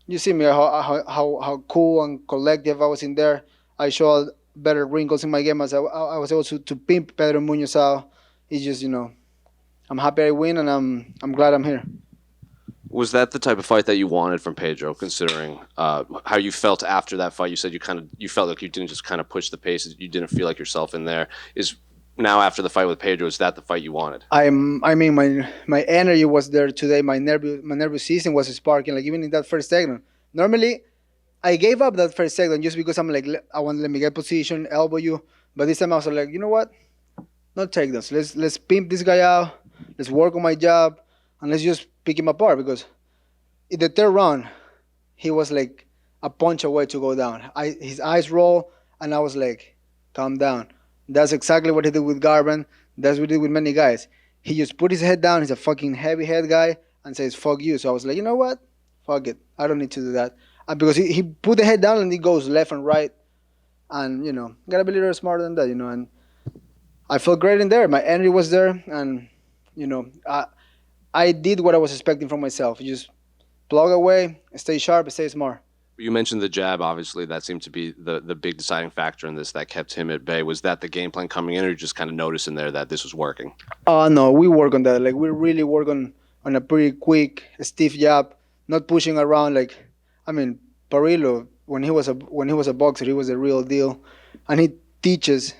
You see me how cool and collective I was in there. I showed better wrinkles in my game as I was able to pimp Pedro Munhoz out. It's just I'm happy I win and I'm glad I'm here. Was that the type of fight that you wanted from Pedro, considering how you felt after that fight? You said you felt like you didn't just kind of push the pace, you didn't feel like yourself in there. Is now after the fight with Pedro, is that the fight you wanted? I mean my energy was there today. My nervous system was sparking. Like even in that first segment. Normally I gave up that first segment just because I'm like I want to let me get position, elbow you. But this time I was like, you know what? No takedowns. Let's pimp this guy out. Let's work on my job, and let's just pick him apart because in the third round he was like a punch away to go down. His eyes roll, and I was like, calm down. That's exactly what he did with Garban. That's what he did with many guys. He just put his head down. He's a fucking heavy head guy and says, fuck you. So I was like, you know what? Fuck it. I don't need to do that. Because he put the head down and he goes left and right. And, gotta be a little smarter than that, And I felt great in there. My energy was there. And, I did what I was expecting from myself. Just plug away, stay sharp, stay smart. You mentioned the jab. Obviously, that seemed to be the big deciding factor in this that kept him at bay. Was that the game plan coming in, or you just kind of noticing there that this was working? No, we work on that. Like we really work on a pretty quick, stiff jab, not pushing around. Like, I mean, Parillo when he was a boxer, he was a real deal, and he teaches.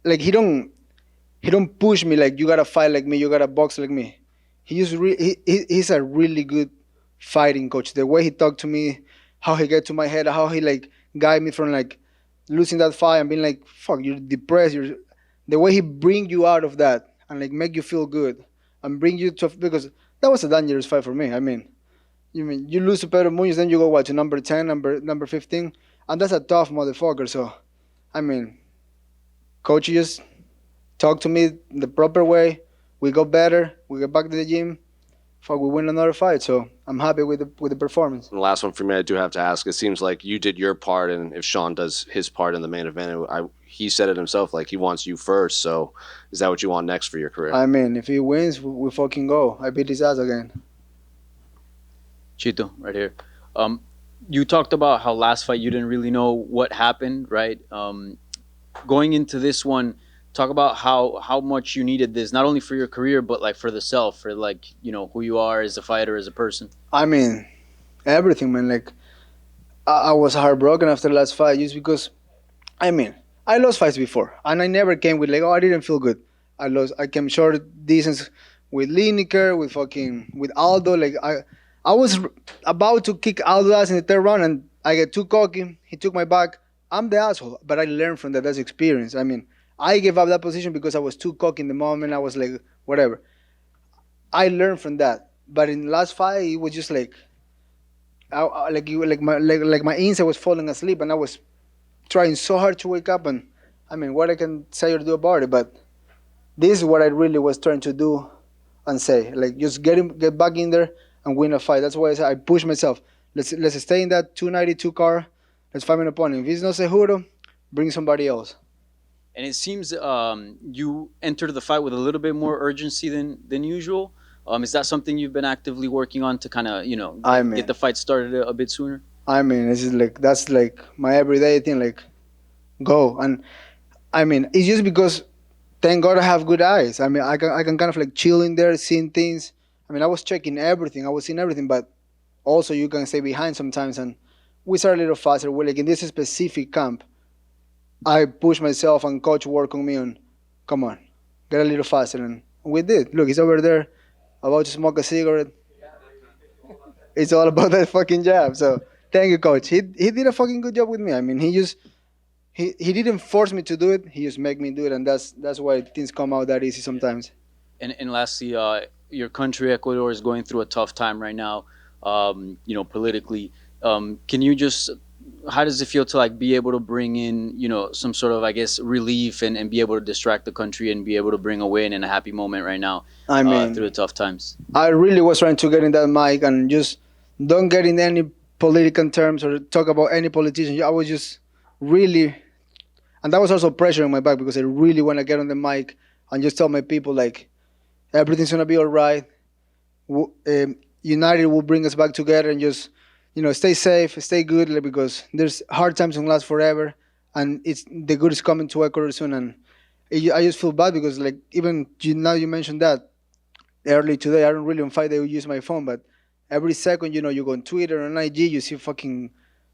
Like he don't push me like you gotta fight like me, you gotta box like me. He's a really good fighting coach. The way he talked to me, how he get to my head, how he like guide me from like losing that fight and being like, fuck, you're depressed. The way he bring you out of that and like make you feel good and bring you to because that was a dangerous fight for me. I mean, you lose to Pedro Munhoz, then you go what to number 10, number 15, and that's a tough motherfucker. So, I mean, coach just talk to me the proper way. We go better. We get back to the gym. Fuck, we win another fight. So I'm happy with the performance. And the last one for me, I do have to ask. It seems like you did your part, and if Sean does his part in the main event, he said it himself, like he wants you first. So is that what you want next for your career? I mean, if he wins, we fucking go. I beat his ass again. Chito, right here. You talked about how last fight you didn't really know what happened, right? Going into this one, talk about how much you needed this, not only for your career, but like for the self, for like, who you are as a fighter, as a person. I mean, everything, man. Like, I was heartbroken after the last fight just because, I mean, I lost fights before, and I never came with like, oh, I didn't feel good. I came short distance with Lineker, with Aldo. Like, I was about to kick Aldo ass in the third round, and I get too cocky. He took my back. I'm the asshole, but I learned from that. That's experience. I mean, I gave up that position because I was too cocky in the moment. I was like, whatever. I learned from that. But in the last fight, it was just like, like my inside was falling asleep, and I was trying so hard to wake up. And I mean, what I can say or do about it, but this is what I really was trying to do and say, like, just get back in there and win a fight. That's why I said I push myself. Let's stay in that 292 car. Let's find an opponent. If it's not Seguro, bring somebody else. And it seems you entered the fight with a little bit more urgency than usual. Is that something you've been actively working on to kind of, get the fight started a bit sooner? I mean, it's just like that's like my everyday thing. Like, go and I mean, it's just because thank God I have good eyes. I mean, I can kind of like chill in there, seeing things. I mean, I was checking everything. I was seeing everything, but also you can stay behind sometimes. And we start a little faster. We're like in this specific camp. I push myself and coach work on me on, come on, get a little faster. And we did. Look, he's over there about to smoke a cigarette. It's all about that fucking jab. So thank you, coach. He did a fucking good job with me. I mean, he didn't force me to do it. He just make me do it. And that's why things come out that easy sometimes. And lastly, your country, Ecuador, is going through a tough time right now, politically. Can you just... How does it feel to like be able to bring in, some sort of, I guess, relief and be able to distract the country and be able to bring a win and a happy moment right now through the tough times? I really was trying to get in that mic and just don't get in any political terms or talk about any politician. I was just really, and that was also pressure on my back because I really want to get on the mic and just tell my people like everything's going to be all right. United will bring us back together and just stay safe, stay good, like, because there's hard times don't last forever, and it's the good is coming to Ecuador soon. And I just feel bad because like even now you mentioned that early today, I don't really on fight day use my phone, but every second, you go on Twitter and IG, you see fucking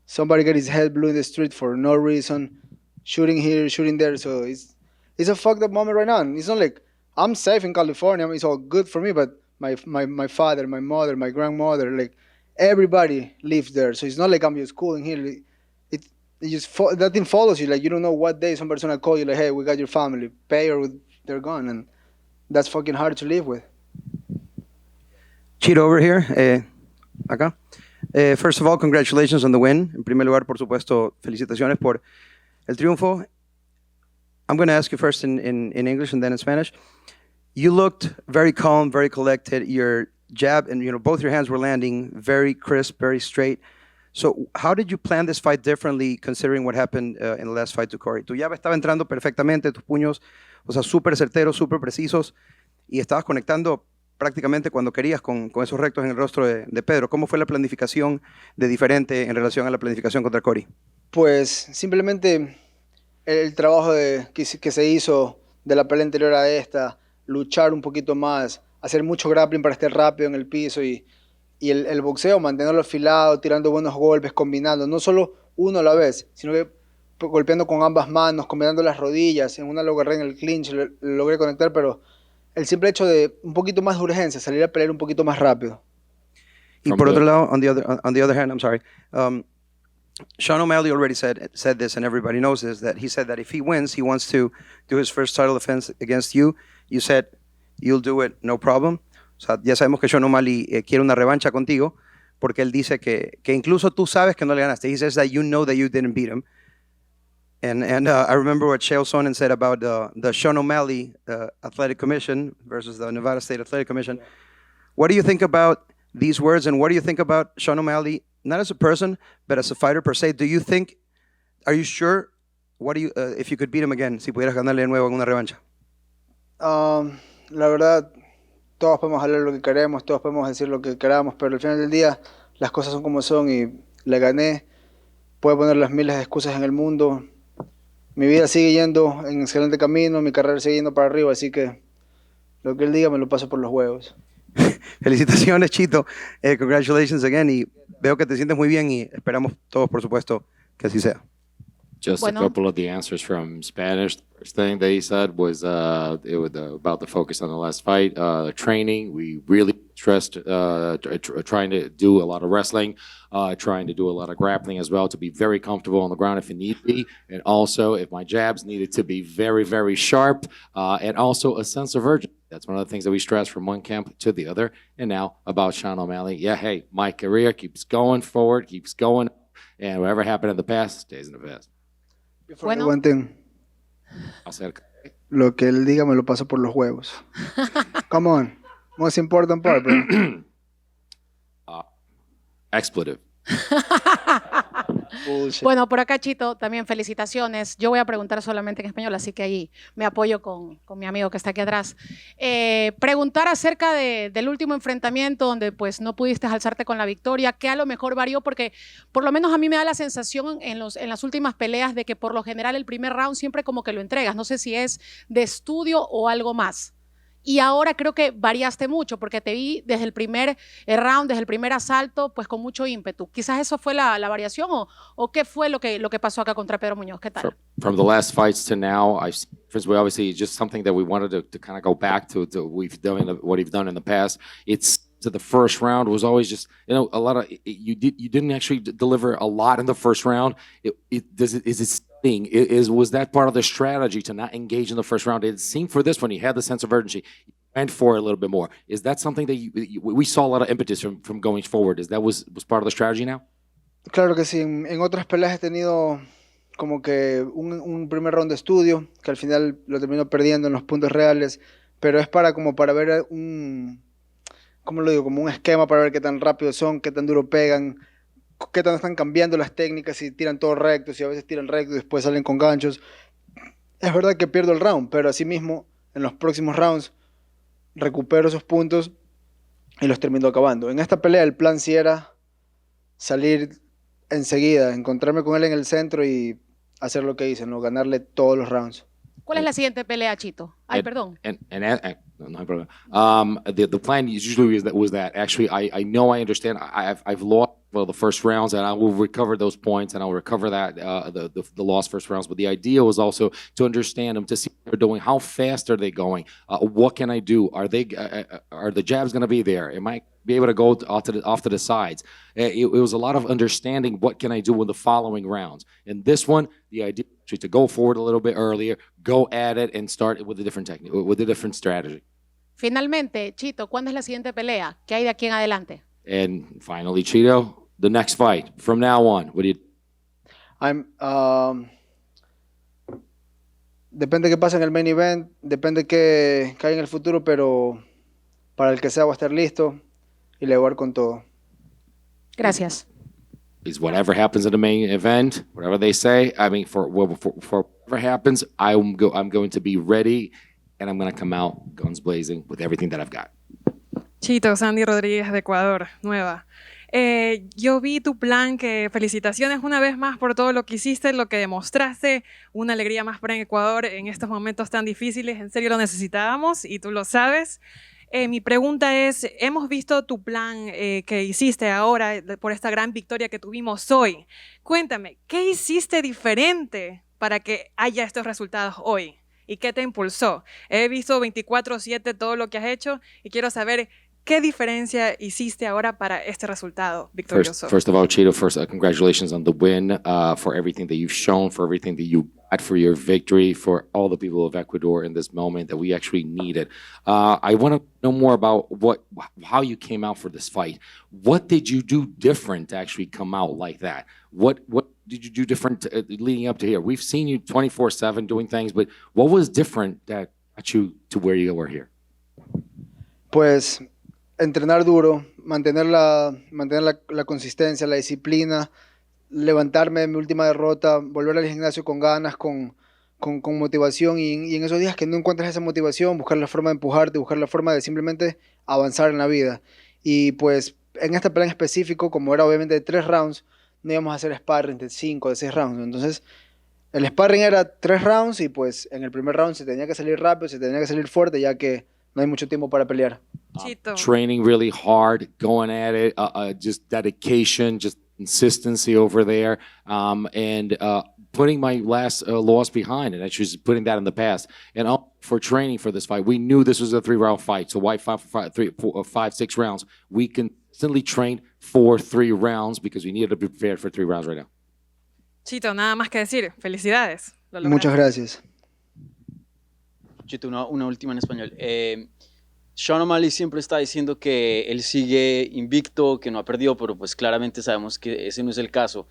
somebody get his head blew in the street for no reason, shooting here, shooting there. So it's a fucked up moment right now. And it's not like I'm safe in California. I mean, it's all good for me, but my father, my mother, my grandmother, like everybody lives there. So it's not like I'm just cooling here. It just that thing follows you. Like you don't know what day somebody's gonna call you. Like, hey, we got your family, pay or they're gone, and that's fucking hard to live with. Chito over here, acá. First of all, congratulations on the win. En primer lugar, por supuesto, felicitaciones por el triunfo. I'm going to ask you first in English and then in Spanish. You looked very calm, very collected. Your jab and both your hands were landing very crisp, very straight. So how did you plan this fight differently considering what happened in the last fight to Corey? Tu jab estaba entrando perfectamente, tus puños, o sea, súper certeros, súper precisos, y estabas conectando prácticamente cuando querías con esos rectos en el rostro de Pedro. ¿Cómo fue la planificación de diferente en relación a la planificación contra Corey? Pues simplemente el trabajo que se hizo de la pelea anterior a esta, luchar un poquito más, hacer mucho grappling para estar rápido en el piso y el boxeo, mantenerlo afilado, tirando buenos golpes, combinando, no solo uno a la vez, sino que golpeando con ambas manos, combinando las rodillas, en una lo agarré en el clinch, lo logré conectar, pero el simple hecho de un poquito más de urgencia, salir a pelear un poquito más rápido. Y por otro lado, on the other hand, I'm sorry, Sean O'Malley already said this, and everybody knows this, that he said that if he wins, he wants to do his first title defense against you. You said you'll do it, no problem. O sea, ya sabemos que Sean O'Malley quiere una revancha contigo, porque él dice que incluso tú sabes que no le ganaste. He says that you know that you didn't beat him. And I remember what Chael Sonnen said about the Sean O'Malley Athletic Commission versus the Nevada State Athletic Commission. What do you think about these words, and what do you think about Sean O'Malley, not as a person, but as a fighter per se? Are you sure, if you could beat him again, si pudieras ganarle de nuevo en una revancha? La verdad, todos podemos hablar lo que queremos, todos podemos decir lo que queramos, pero al final del día las cosas son como son y le gané. Puedo poner las miles de excusas en el mundo. Mi vida sigue yendo en excelente camino, mi carrera sigue yendo para arriba, así que lo que él diga me lo paso por los huevos. Felicitaciones, Chito. Congratulations again. Y veo que te sientes muy bien y esperamos todos, por supuesto, que así sea. Just a couple of the answers from Spanish. The first thing they said was about the focus on the last fight. Training, we really stressed trying to do a lot of wrestling, trying to do a lot of grappling as well, to be very comfortable on the ground if it need be, and also if my jabs needed to be very, very sharp, and also a sense of urgency. That's one of the things that we stress from one camp to the other. And now about Sean O'Malley. Yeah, hey, my career keeps going forward, keeps going, and whatever happened in the past stays in the past. Bueno. One thing. Lo que él diga me lo paso por los huevos. Come on. Most important part, bro. Expletive. Bueno, por acá, Chito, también felicitaciones. Yo voy a preguntar solamente en español, así que ahí me apoyo con mi amigo que está aquí atrás. Preguntar acerca del último enfrentamiento donde pues no pudiste alzarte con la victoria, ¿qué a lo mejor varió? Porque por lo menos a mí me da la sensación en las últimas peleas de que por lo general el primer round siempre como que lo entregas. No sé si es de estudio o algo más. Y ahora creo que variaste mucho porque te vi desde el primer round, desde el primer asalto, pues con mucho ímpetu. Quizás eso fue la variación o qué fue lo que pasó acá contra Pedro Muñoz. ¿Qué tal? From the last fights to now, I've seen obviously just something that we wanted to kind of go back to what we've done in the past. It's to the first round was always just, a lot of, you didn't actually deliver a lot in the first round. Was that part of the strategy to not engage in the first round? It seemed for this one, you had the sense of urgency. You went for it a little bit more. Is that something that we saw a lot of impetus from going forward? Was part of the strategy now? Claro que sí. En otras peleas he tenido como que un primer round de estudio, que al final lo termino perdiendo en los puntos reales, pero es para ver ¿cómo lo digo? Como un esquema para ver qué tan rápido son, qué tan duro pegan, qué tan están cambiando las técnicas, si tiran todo recto, si a veces tiran recto y después salen con ganchos. Es verdad que pierdo el round, pero asimismo en los próximos rounds recupero esos puntos y los termino acabando. En esta pelea el plan sí era salir enseguida, encontrarme con él en el centro y hacer lo que hice, ¿no? Ganarle todos los rounds. ¿Cuál es la siguiente pelea, Chito? Ay, And- perdón. No problem. The plan usually was that actually I know I understand I've lost the first rounds and I will recover those points and I'll recover that the lost first rounds. But the idea was also to understand them, to see what they're doing, how fast are they going, what can I do? Are the jabs going to be there? Am I be able to go off to the sides? It was a lot of understanding what can I do in the following rounds. And this one, the idea was to go forward a little bit earlier, go at it, and start with a different technique, with a different strategy. Finalmente, Chito, ¿cuándo es la siguiente pelea? ¿Qué hay de aquí en adelante? And finally, Chito, the next fight from now on. What do you? Depende qué pasa en el main event, depende qué hay en el futuro, pero para el que sea voy a estar listo y le voy a dar con todo. Gracias. Is whatever happens in the main event, whatever they say. I mean, for whatever happens, I'm going to be ready, and I'm going to come out guns blazing with everything that I've got. Chito, Sandy Rodríguez de Ecuador, nueva. Yo vi tu plan, que felicitaciones una vez más por todo lo que hiciste, lo que demostraste, una alegría más para Ecuador en estos momentos tan difíciles, en serio lo necesitábamos y tú lo sabes. Mi pregunta es, hemos visto tu plan que hiciste ahora por esta gran victoria que tuvimos hoy. Cuéntame, ¿qué hiciste diferente para que haya estos resultados hoy? ¿Y qué te impulsó? He visto 24/7 todo lo que has hecho y quiero saber qué diferencia hiciste ahora para este resultado victorioso. First of all, Chito, congratulations on the win, for everything that you've shown, for everything that you got, for your victory, for all the people of Ecuador in this moment that we actually needed. I want to know more about how you came out for this fight. What did you do different to actually come out like that? What did you do different leading up to here? We've seen you 24/7 doing things, but what was different that got you to where you were here? Pues entrenar duro, mantener la consistencia, la disciplina, levantarme de mi última derrota, volver al gimnasio con ganas, con motivación y en esos días que no encuentras esa motivación, buscar la forma de empujarte, buscar la forma de simplemente avanzar en la vida. Y pues en este plan específico, como era obviamente de 3 rounds, no íbamos a hacer sparring de 5, de 6 rounds. Entonces el sparring era 3 rounds y pues en el primer round se tenía que salir rápido, se tenía que salir fuerte, ya que no hay mucho tiempo para pelear. Chito. Training really hard, going at it, just dedication, just consistency over there, and putting my last loss behind, and actually just putting that in the past. And for training for this fight, we knew this was a 3-round fight. So why 5, 6 rounds? We consistently trained for 3 rounds because we needed to be prepared for 3 rounds right now. Chito, nada más que decir. Felicidades. Lo lograste. Muchas gracias. Chito, una última en español. Sean O'Malley siempre está diciendo que él sigue invicto, que no ha perdido, pero pues claramente sabemos que ese no es el caso.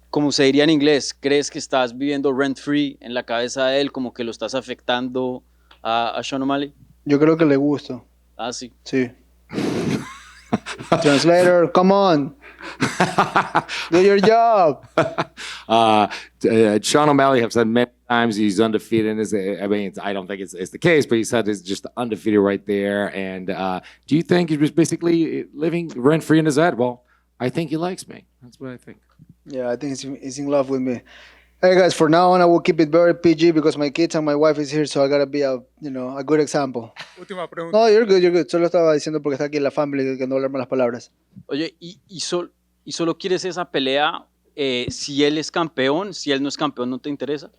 Como se diría en inglés, ¿crees que estás viviendo rent free en la cabeza de él, como que lo estás afectando a Sean O'Malley? Yo creo que le gusto. Ah, sí. Sí. Translator, come on. Do your job. Sean O'Malley have said many times he's undefeated. I don't think it's the case, but he said it's just undefeated right there. And do you think he was basically living rent free in his head? Well, I think he likes me. That's what I think. Yeah, I think he's in love with me. Hey guys, for now on I will keep it very PG because my kids and my wife is here, so I gotta be a good example. Última pregunta. No, you're good. Solo estaba diciendo porque está aquí la family que no hablar malas palabras. Oye, ¿y solo quieres esa pelea si él es campeón? Si él no es campeón, ¿no te interesa?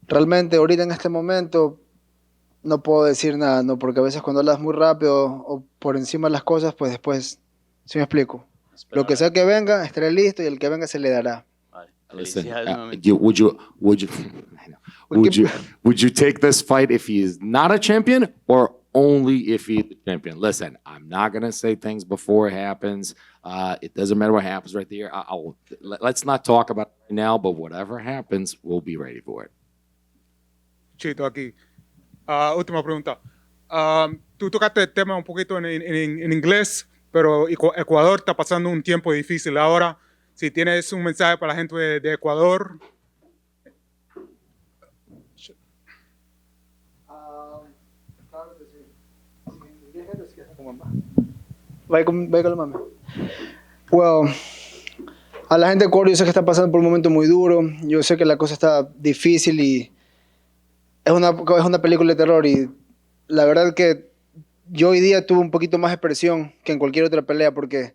Realmente ahorita en este momento no puedo decir nada, ¿no? Porque a veces cuando hablas muy rápido o por encima de las cosas, pues después, ¿sí me explico? Lo que sea que venga, estaré listo y el que venga se le dará. Vale, Listen, felicidades nuevamente. would you take this fight if he is not a champion or only if he's a champion? Listen, I'm not gonna say things before it happens. It doesn't matter what happens right there. Let's not talk about it right now, but whatever happens, we'll be ready for it. Chito, aquí. Última pregunta. Tú tocaste el tema un poquito en inglés, pero Ecuador está pasando un tiempo difícil ahora. Si tienes un mensaje para la gente de Ecuador. Vai con la mami. Well, a la gente de Ecuador yo sé que está pasando por un momento muy duro. Yo sé que la cosa está difícil y es una película de terror y la verdad que yo hoy día tuve un poquito más de presión que en cualquier otra pelea porque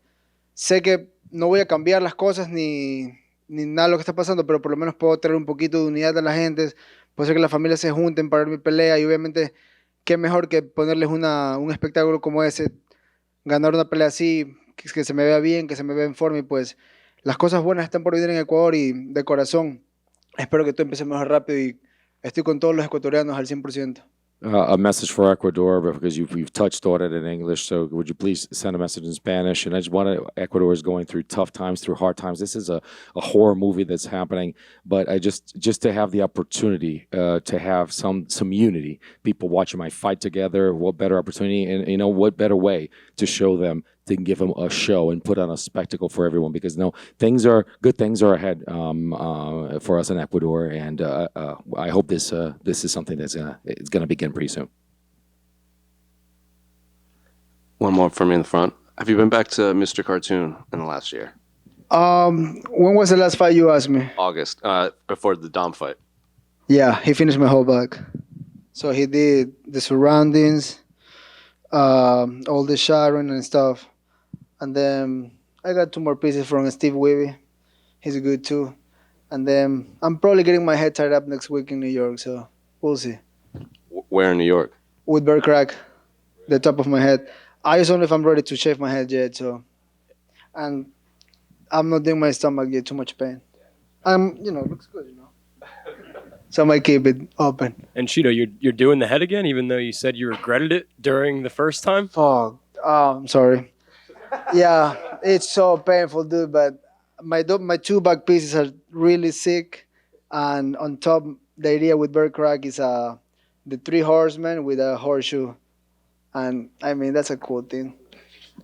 sé que no voy a cambiar las cosas ni nada de lo que está pasando, pero por lo menos puedo traer un poquito de unidad a la gente, puedo hacer que las familias se junten para ver mi pelea y obviamente qué mejor que ponerles un espectáculo como ese, ganar una pelea así, que se me vea bien, que se me vea en forma y pues las cosas buenas están por venir en Ecuador y de corazón espero que todo empiece mejor rápido y estoy con todos los ecuatorianos al 100%. A message for Ecuador because you've touched on it in English. So would you please send a message in Spanish? And I just want to, Ecuador is going through tough times, through hard times. This is a horror movie that's happening, but I just to have the opportunity to have some unity, people watching my fight together. What better opportunity, and what better way to show them, to give them a show and put on a spectacle for everyone, because good things are ahead for us in Ecuador, and I hope this is something that's it's going to begin pretty soon. One more from me in the front. Have you been back to Mr. Cartoon in the last year? When was the last fight you asked me? August, before the Dom fight. Yeah, he finished my whole back. So he did the surroundings, all the shadowing and stuff. And then I got 2 more pieces from Steve Weeby. He's good too. And then I'm probably getting my head tied up next week in New York, so we'll see. Where in New York? With bear crack, the top of my head. I just don't know if I'm ready to shave my head yet, so. And I'm not doing my stomach yet, too much pain. It looks good, So I might keep it open. And Chito, you're doing the head again, even though you said you regretted it during the first time? Fuck. I'm sorry. Yeah, it's so painful, dude. But my 2 back pieces are really sick, and on top, the idea with bird crack is the 3 horsemen with a horseshoe, and I mean that's a cool thing,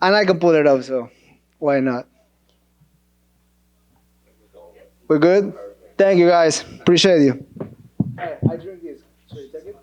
and I can pull it off, so why not? We're good. Thank you guys. Appreciate you. Hey, I drink this. So you take it.